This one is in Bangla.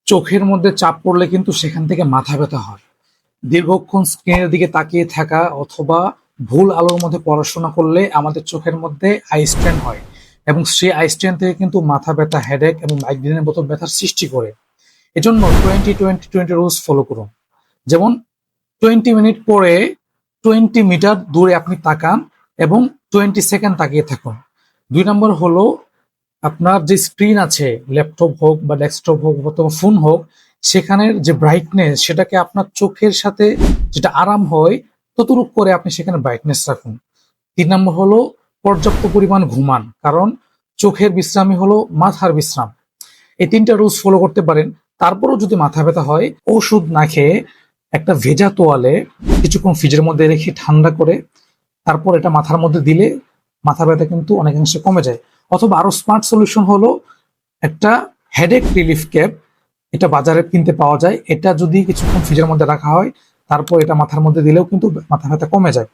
চোখের মধ্যে চাপ পড়লে কিন্তু সেখান থেকে মাথা ব্যথা হয়। দীর্ঘক্ষণ স্ক্রিনের দিকে তাকিয়ে থাকা অথবা ভুল আলোর মধ্যে পড়াশোনা করলে আমাদের চোখের মধ্যে আই স্ট্রেন হয় এবং সেই আই স্ট্রেন থেকে কিন্তু মাথা ব্যথা, হেডেক এবং মাইগ্রেনের মতো ব্যথার সৃষ্টি করে। এজন্য 20-20-20 রুলস ফলো করুন। যেমন 20 মিনিট পরে 20 মিটার দূরে আপনি তাকান এবং 20 সেকেন্ড তাকিয়ে থাকুন। 2 নম্বর হলো আপনার যে স্ক্রিন আছে, ল্যাপটপ হোক বা ডেস্কটপ হোক অথবা ফোন হোক, সেখানের যে ব্রাইটনেস সেটাকে আপনার চোখের সাথে যেটা আরাম হয় ততটুক করে আপনি সেখানে ব্রাইটনেস রাখুন। 3 নম্বর হলো পর্যাপ্ত পরিমাণ ঘুমান, কারণ চোখের বিশ্রামই হলো মাথার বিশ্রাম। এই 3টা রুলস ফলো করতে পারেন। তারপরেও যদি মাথা ব্যথা হয়, ওষুধ না খেয়ে একটা ভেজা তোয়ালে কিছুক্ষণ ফ্রিজের মধ্যে রেখে ঠান্ডা করে তারপর এটা মাথার মধ্যে দিলে মাথা ব্যথা কিন্তু অনেকাংশে কমে যায়। অথবা আরো স্মার্ট সলিউশন হলো একটা হেডেক রিলিফ ক্যাপ, এটা বাজারে কিনতে পাওয়া যায়। এটা যদি কিছুক্ষণ ফ্রিজের মধ্যে রাখা হয় তারপর এটা মাথার মধ্যে দিলেও কিন্তু মাথা ব্যথা কমে যায়।